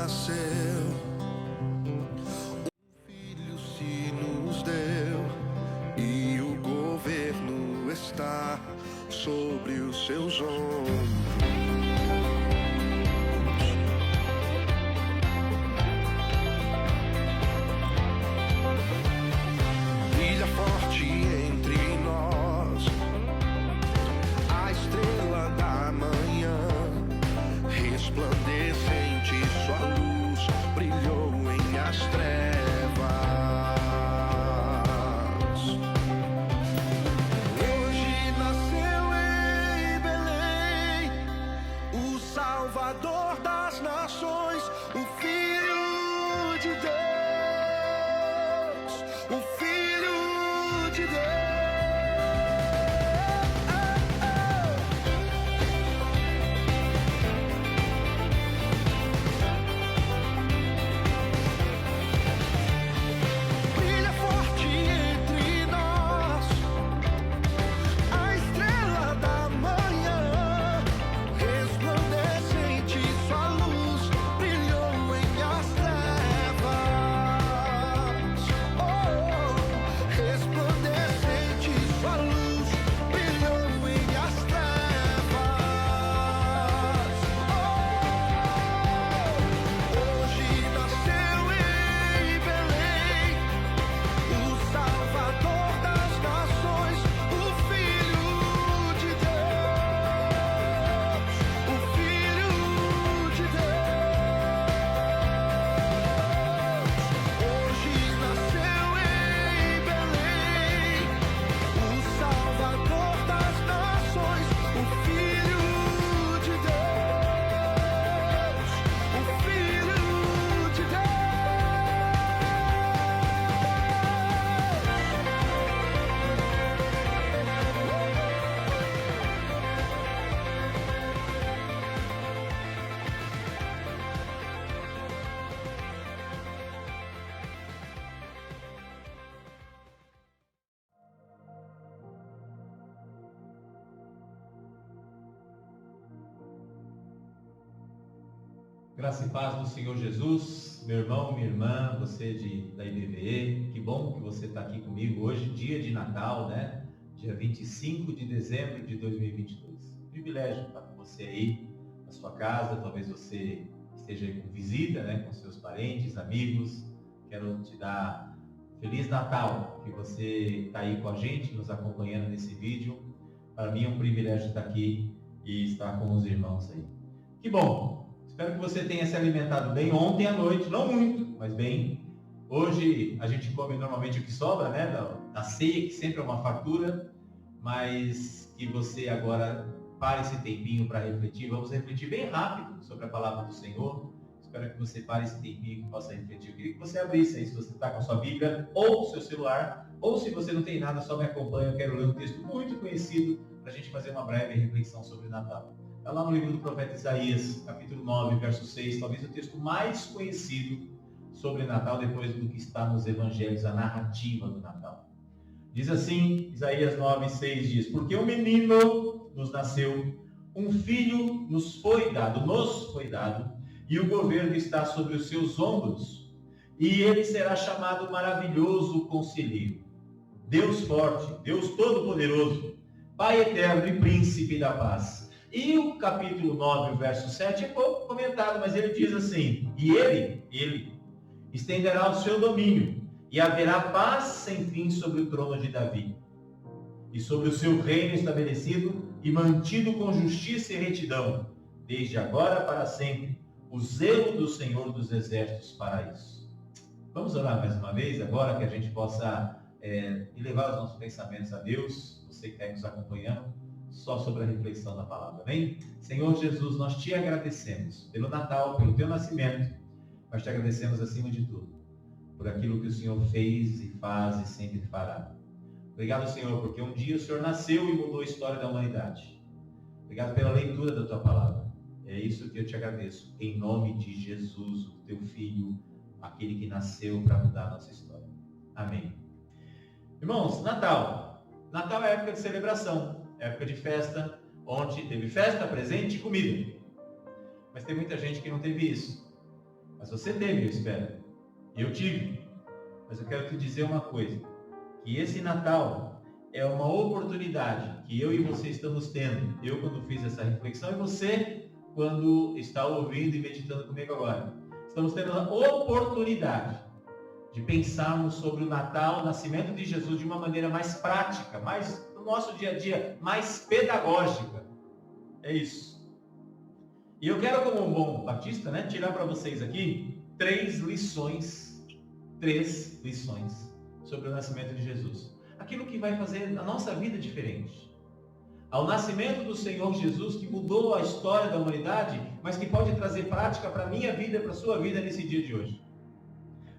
nasceu, um filho se nos deu, e o governo está sobre os seus ombros. Brilha forte entre nós a estrela da manhã, resplandecente sua luz brilhou em as trevas. Hoje nasceu em Belém o Salvador das nações, o Filho de Deus, o Filho de Deus. Brilha forte entre nós a estrela da manhã, resplandecente sua luz brilhou em as trevas. Resplandecente sua luz brilhou em as trevas. Hoje nasceu em Belém o Salvador das nações, o Filho de Deus, o Filho de Deus. Hoje nasceu em Belém o Salvador das nações, o Filho de Deus, o Filho de Deus. Graça e paz do Senhor Jesus, meu irmão, minha irmã, você da IBVE, que bom que você está aqui comigo hoje, dia de Natal, né? Dia 25 de dezembro de 2022. Privilégio estar com você aí na sua casa, talvez você esteja aí com visita, né? Com seus parentes, amigos. Quero te dar Feliz Natal, que você está aí com a gente, nos acompanhando nesse vídeo. Para mim é um privilégio estar aqui e estar com os irmãos aí. Que bom! Espero que você tenha se alimentado bem ontem à noite, não muito, mas bem. Hoje a gente come normalmente o que sobra, né? Da ceia, que sempre é uma fartura, mas que você agora pare esse tempinho para refletir. Vamos refletir bem rápido sobre a palavra do Senhor. Espero que você pare esse tempinho e possa refletir. Eu queria que você abrisse aí, se você está com a sua Bíblia ou o seu celular, ou se você não tem nada, só me acompanha. Eu quero ler um texto muito conhecido para a gente fazer uma breve reflexão sobre Natal. Está lá no livro do profeta Isaías, capítulo 9, verso 6, talvez o texto mais conhecido sobre Natal, depois do que está nos evangelhos, a narrativa do Natal. Diz assim, Isaías 9, 6 diz: porque um menino nos nasceu, um filho nos foi dado, e o governo está sobre os seus ombros, e ele será chamado Maravilhoso Conselheiro, Deus Forte, Deus Todo-Poderoso, Pai Eterno e Príncipe da Paz. E o capítulo 9, verso 7 é pouco comentado, mas ele diz assim: e ele estenderá o seu domínio, e haverá paz sem fim sobre o trono de Davi, e sobre o seu reino estabelecido e mantido com justiça e retidão, desde agora para sempre. O zelo do Senhor dos Exércitos para isso. Vamos orar mais uma vez, agora que a gente possa elevar os nossos pensamentos a Deus, você que está nos acompanhando, só sobre a reflexão da palavra, amém? Senhor Jesus, nós te agradecemos pelo Natal, pelo teu nascimento, mas te agradecemos acima de tudo, por aquilo que o Senhor fez e faz e sempre fará. Obrigado, Senhor, porque um dia o Senhor nasceu e mudou a história da humanidade. Obrigado pela leitura da tua palavra. É isso que eu te agradeço, em nome de Jesus, o teu Filho, aquele que nasceu para mudar a nossa história. Amém. Irmãos, Natal. Natal é época de celebração, época de festa, onde teve festa, presente e comida. Mas tem muita gente que não teve isso. Mas você teve, eu espero. E eu tive. Mas eu quero te dizer uma coisa. Que esse Natal é uma oportunidade que eu e você estamos tendo. Eu quando fiz essa reflexão e você quando está ouvindo e meditando comigo agora. Estamos tendo a oportunidade de pensarmos sobre o Natal, o nascimento de Jesus de uma maneira mais prática, mais no nosso dia a dia, mais pedagógica. É isso. E eu quero, como um bom batista, né, tirar para vocês aqui três lições sobre o nascimento de Jesus. Aquilo que vai fazer a nossa vida diferente. Ao nascimento do Senhor Jesus, que mudou a história da humanidade, mas que pode trazer prática para a minha vida e para a sua vida nesse dia de hoje.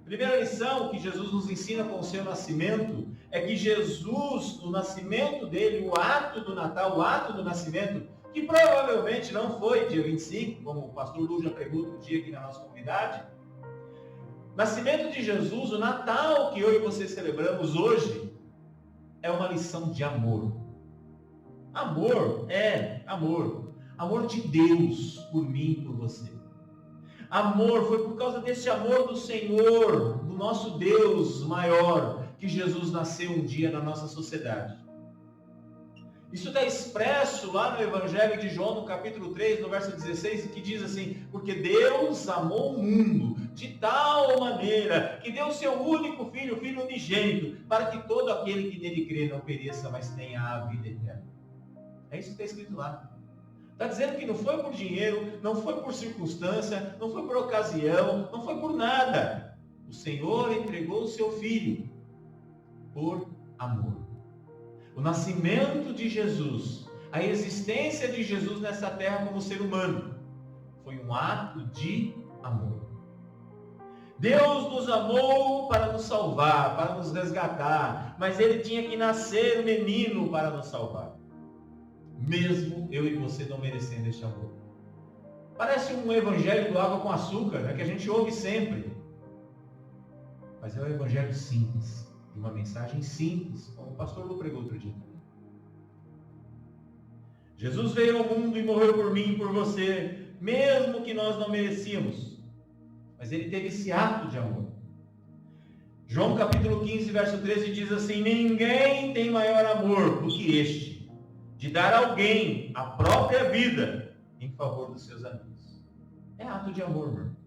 A primeira lição que Jesus nos ensina com o seu nascimento é que Jesus, o nascimento dele, o ato do Natal, o ato do nascimento, que provavelmente não foi dia 25, como o pastor Lu já pregou outro dia aqui na nossa comunidade. Nascimento de Jesus, o Natal que eu e você celebramos hoje, é uma lição de amor. Amor é amor. Amor de Deus por mim e por você. Amor, foi por causa desse amor do Senhor, do nosso Deus maior, que Jesus nasceu um dia na nossa sociedade. Isso está expresso lá no Evangelho de João, no capítulo 3, no verso 16, que diz assim: porque Deus amou o mundo de tal maneira que deu o seu único filho, o Filho unigênito, para que todo aquele que nele crê não pereça, mas tenha a vida eterna. É isso que está escrito lá. Está dizendo que não foi por dinheiro, não foi por circunstância, não foi por ocasião, não foi por nada. O Senhor entregou o seu Filho por amor. O nascimento de Jesus, a existência de Jesus nessa terra como ser humano, foi um ato de amor. Deus nos amou para nos salvar, para nos resgatar, mas Ele tinha que nascer menino para nos salvar. Mesmo eu e você não merecendo este amor. Parece um evangelho do água com açúcar, né, que a gente ouve sempre. Mas é um evangelho simples, de uma mensagem simples, como o pastor Lu pregou outro dia também. Jesus veio ao mundo e morreu por mim e por você, mesmo que nós não merecíamos. Mas Ele teve esse ato de amor. João capítulo 15, verso 13 diz assim: ninguém tem maior amor do que este, de dar a alguém a própria vida em favor dos seus amigos. É ato de amor, meu irmão.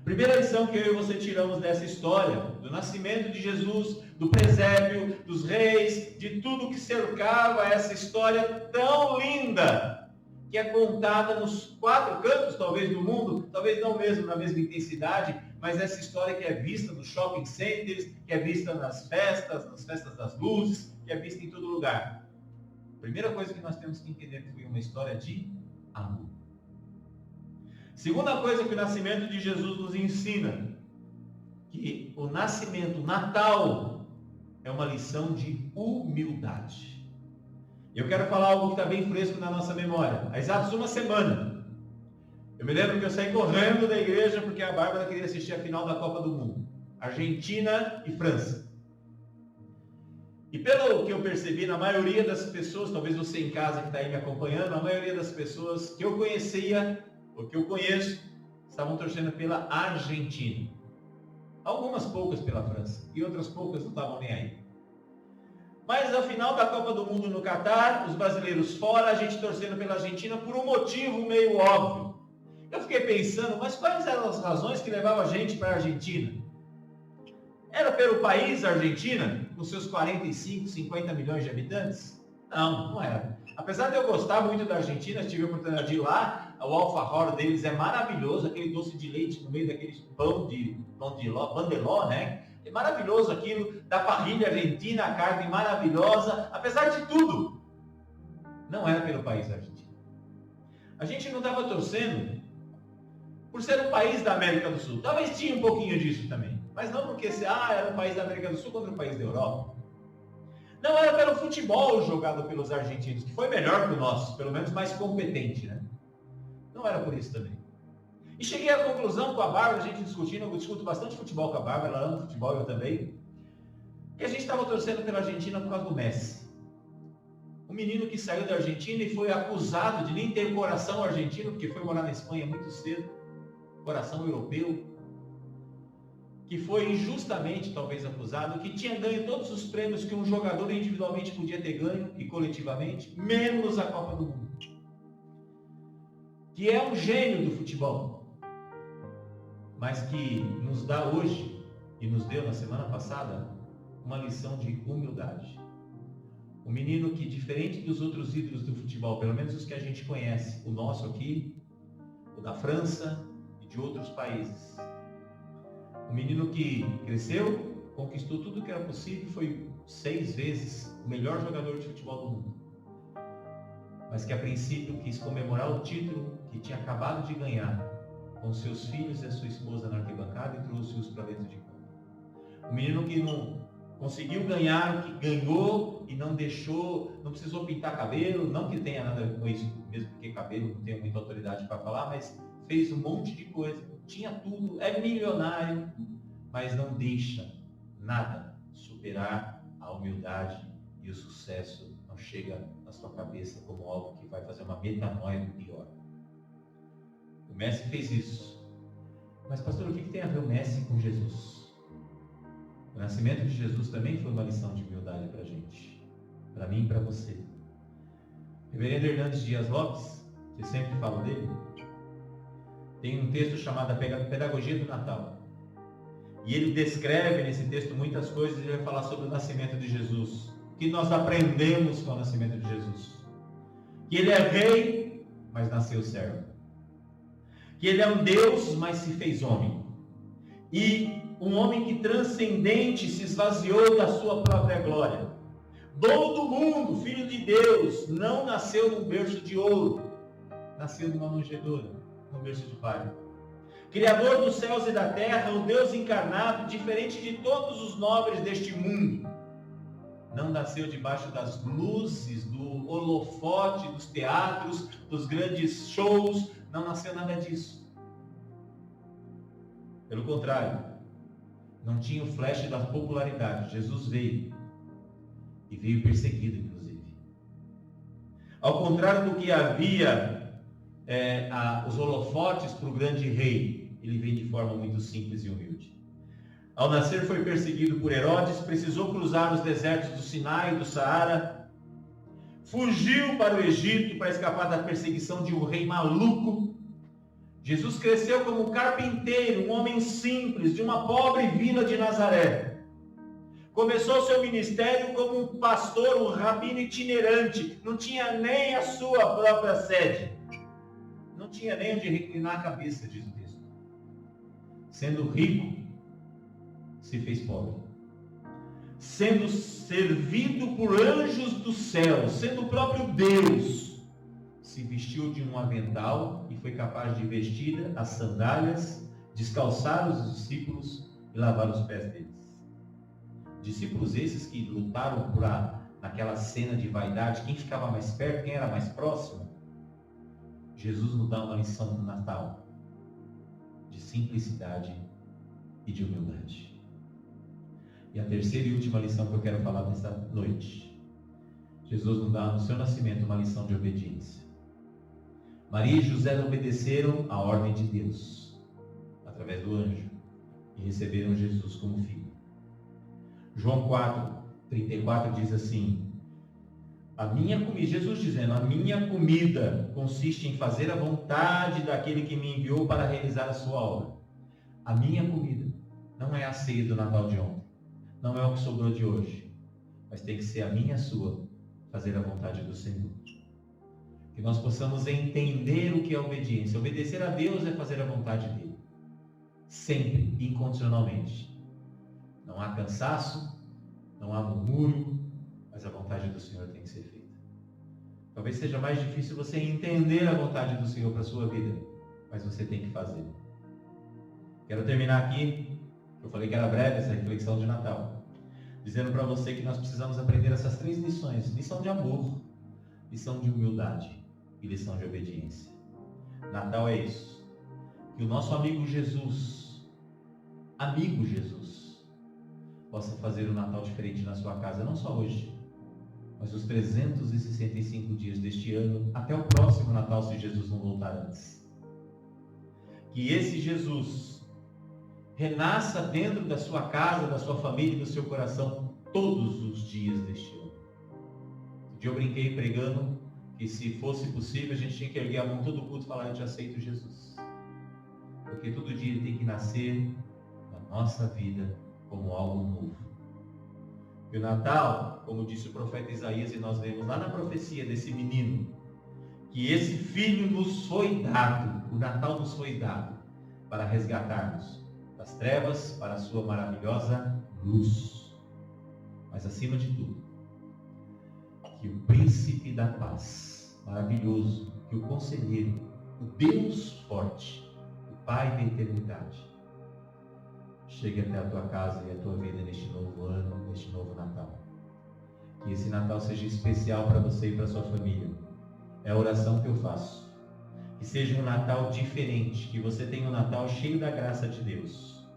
Primeira lição que eu e você tiramos dessa história, do nascimento de Jesus, do presépio, dos reis, de tudo que cercava essa história tão linda, que é contada nos quatro cantos, talvez, do mundo, talvez não mesmo na mesma intensidade, mas essa história que é vista nos shopping centers, que é vista nas festas das luzes, que é vista em todo lugar. Primeira coisa que nós temos que entender que foi uma história de amor. Segunda coisa que o nascimento de Jesus nos ensina, que o nascimento, o Natal, é uma lição de humildade. Eu quero falar algo que está bem fresco na nossa memória. Há exatos uma semana, eu me lembro que eu saí correndo da igreja porque a Bárbara queria assistir a final da Copa do Mundo. Argentina e França. E pelo que eu percebi, na maioria das pessoas, talvez você em casa que está aí me acompanhando, a maioria das pessoas que eu conhecia, ou que eu conheço, estavam torcendo pela Argentina. Algumas poucas pela França, e outras poucas não estavam nem aí. Mas a final da Copa do Mundo no Catar, os brasileiros fora, a gente torcendo pela Argentina por um motivo meio óbvio. Eu fiquei pensando, mas quais eram as razões que levavam a gente para a Argentina? Era pelo país Argentina, com seus 45, 50 milhões de habitantes? Não, não era. Apesar de eu gostar muito da Argentina, tive a oportunidade de ir lá, o alfajor deles é maravilhoso, aquele doce de leite no meio daquele pão de pandeló, né? É maravilhoso aquilo, da parrilha argentina, a carne maravilhosa, apesar de tudo. Não era pelo país Argentina. A gente não estava torcendo por ser um país da América do Sul. Talvez tinha um pouquinho disso também. Mas não porque era um país da América do Sul contra um país da Europa. Não era pelo futebol jogado pelos argentinos, que foi melhor que o nosso, pelo menos mais competente, né? Não era por isso também. E cheguei à conclusão com a Bárbara, a gente discutindo, eu discuto bastante futebol com a Bárbara, ela ama futebol, eu também, que a gente estava torcendo pela Argentina por causa do Messi. Um menino que saiu da Argentina e foi acusado de nem ter coração argentino, porque foi morar na Espanha muito cedo, coração europeu. que foi injustamente talvez acusado, que tinha ganho todos os prêmios que um jogador individualmente podia ter ganho e coletivamente, menos a Copa do Mundo. Que é um gênio do futebol, mas que nos dá hoje, e nos deu na semana passada, uma lição de humildade. Um menino que, diferente dos outros ídolos do futebol, pelo menos os que a gente conhece, o nosso aqui, o da França e de outros países, um menino que cresceu, conquistou tudo que era possível, foi 6 vezes o melhor jogador de futebol do mundo, mas que a princípio quis comemorar o título que tinha acabado de ganhar com seus filhos e a sua esposa na arquibancada e trouxe-os para dentro de campo. Um menino que não conseguiu ganhar, que ganhou e não deixou, não precisou pintar cabelo, não que tenha nada com isso, mesmo porque cabelo não tenho muita autoridade para falar, mas fez um monte de coisa, tinha tudo, é milionário, mas não deixa nada superar a humildade e o sucesso não chega na sua cabeça como algo que vai fazer uma metanoia do pior. O Messi fez isso. Mas pastor, o que tem a ver o Messi com Jesus? O nascimento de Jesus também foi uma lição de humildade para a gente, para mim e para você. Reverendo Hernandes Dias Lopes, que eu sempre falo dele, tem um texto chamado Pedagogia do Natal. E ele descreve nesse texto muitas coisas, ele vai falar sobre o nascimento de Jesus. O que nós aprendemos com o nascimento de Jesus? Que ele é rei, mas nasceu servo. Que ele é um Deus, mas se fez homem. E um homem que transcendente se esvaziou da sua própria glória. Dono do mundo, filho de Deus, não nasceu num berço de ouro, nasceu numa manjedoura, num berço de palha. Criador dos céus e da terra, o Deus encarnado, diferente de todos os nobres deste mundo. Não nasceu debaixo das luzes, do holofote, dos teatros, dos grandes shows, não nasceu nada disso. Pelo contrário, não tinha o flash da popularidade. Jesus veio, e veio perseguido, inclusive. Ao contrário do que havia os holofotes para o grande rei, ele veio de forma muito simples e humilde. Ao nascer foi perseguido por Herodes, precisou cruzar os desertos do Sinai e do Saara, fugiu para o Egito para escapar da perseguição de um rei maluco. Jesus cresceu como carpinteiro, um homem simples, de uma pobre vila de Nazaré. Começou seu ministério como um pastor, um rabino itinerante, não tinha nem a sua própria sede. Não tinha nem onde reclinar a cabeça, diz o texto. Sendo rico, se fez pobre. Sendo servido por anjos do céu, sendo o próprio Deus, se vestiu de um avental e foi capaz de vestir as sandálias, descalçar os discípulos e lavar os pés deles. Discípulos esses que lutaram naquela cena de vaidade, quem ficava mais perto, quem era mais próximo. Jesus nos dá uma lição no Natal de simplicidade e de humildade. E a terceira e última lição que eu quero falar nesta noite. Jesus nos dá no seu nascimento uma lição de obediência. Maria e José obedeceram à ordem de Deus, através do anjo, e receberam Jesus como filho. João 4:34 diz assim: Jesus dizendo, a minha comida consiste em fazer a vontade daquele que me enviou para realizar a sua obra. A minha comida não é a ceia do Natal de ontem, não é o que sobrou de hoje, mas tem que ser a minha e a sua, fazer a vontade do Senhor. Que nós possamos entender o que é obediência. Obedecer a Deus é fazer a vontade dele, sempre, incondicionalmente. Não há cansaço, não há murmúrio, mas a vontade do Senhor tem que ser feita. Talvez seja mais difícil você entender a vontade do Senhor para a sua vida, mas você tem que fazer. Quero terminar aqui, eu falei que era breve essa reflexão de Natal, dizendo para você que nós precisamos aprender essas 3 lições: lição de amor, lição de humildade e lição de obediência. Natal é isso. Que o nosso amigo Jesus, possa fazer um Natal diferente na sua casa, não só hoje, mas os 365 dias deste ano, até o próximo Natal, se Jesus não voltar antes. Que esse Jesus, renasça dentro da sua casa, da sua família e do seu coração todos os dias deste ano. Um dia eu brinquei pregando que, se fosse possível, a gente tinha que erguer a mão todo culto e falar: eu te aceito, Jesus. Porque todo dia tem que nascer na nossa vida como algo novo. E o Natal, como disse o profeta Isaías, e nós vemos lá na profecia desse menino, que esse filho nos foi dado, o Natal nos foi dado para resgatarmos das trevas para a sua maravilhosa luz. Mas acima de tudo, que o príncipe da paz, maravilhoso, que o conselheiro, o Deus forte, o Pai da eternidade, chegue até a tua casa e a tua vida neste novo ano, neste novo Natal. Que esse Natal seja especial para você e para a sua família. É a oração que eu faço. Que seja um Natal diferente, que você tenha um Natal cheio da graça de Deus.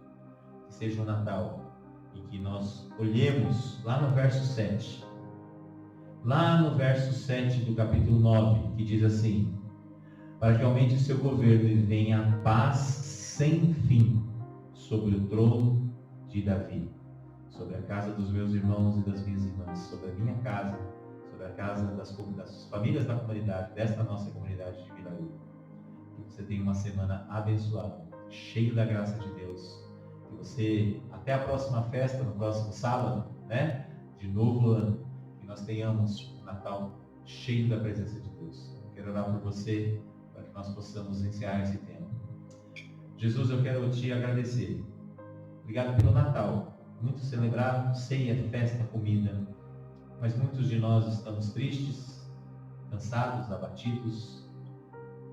Que seja um Natal em que nós olhemos lá no verso 7. Lá no verso 7 do capítulo 9, que diz assim: para que aumente o seu governo e venha a paz sem fim sobre o trono de Davi, sobre a casa dos meus irmãos e das minhas irmãs, sobre a minha casa, sobre a casa das famílias da comunidade, desta nossa comunidade de Viraú. Que você tenha uma semana abençoada, cheio da graça de Deus. Que você, até a próxima festa, no próximo sábado, né, de novo ano, que nós tenhamos um Natal cheio da presença de Deus. Eu quero orar por você, para que nós possamos encerrar esse tempo. Jesus, eu quero te agradecer. Obrigado pelo Natal. Muito celebrado, ceia, festa, comida. Mas muitos de nós estamos tristes, cansados, abatidos.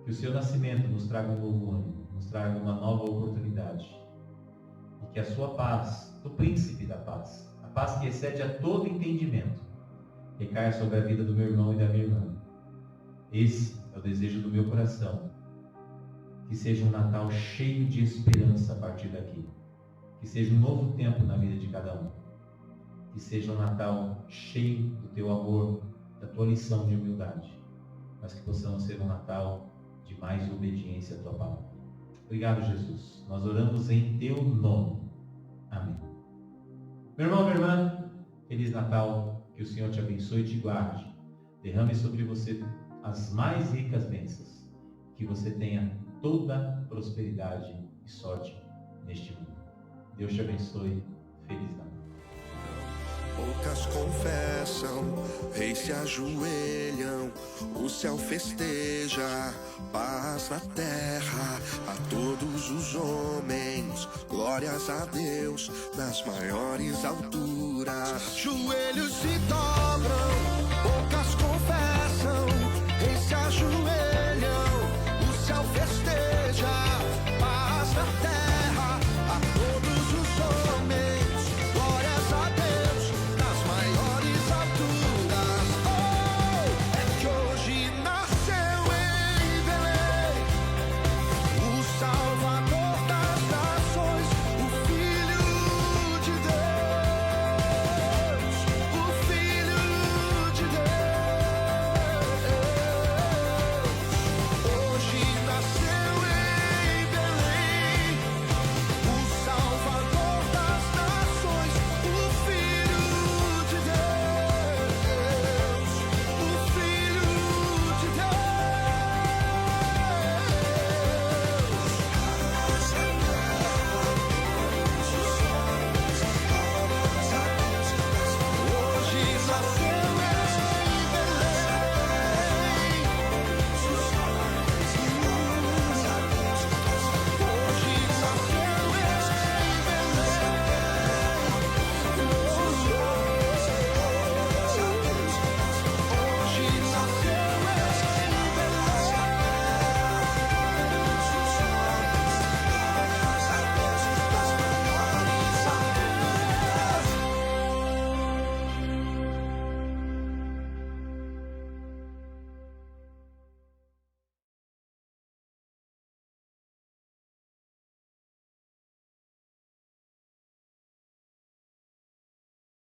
Que o seu nascimento nos traga um novo ânimo, nos traga uma nova oportunidade. E que a sua paz, do príncipe da paz, a paz que excede a todo entendimento, recaia sobre a vida do meu irmão e da minha irmã. Esse é o desejo do meu coração. Que seja um Natal cheio de esperança a partir daqui. Que seja um novo tempo na vida de cada um. Que seja um Natal cheio do teu amor, da tua lição de humildade. Mas que possamos ser um Natal de mais obediência à tua palavra. Obrigado, Jesus. Nós oramos em teu nome. Amém. Meu irmão, minha irmã, Feliz Natal. Que o Senhor te abençoe e te guarde. Derrame sobre você as mais ricas bênçãos. Que você tenha toda prosperidade e sorte neste mundo. Deus te abençoe. Feliz Natal. Poucas confessam, reis se ajoelham, o céu festeja, paz na terra, a todos os homens, glórias a Deus nas maiores alturas. Joelhos se dobram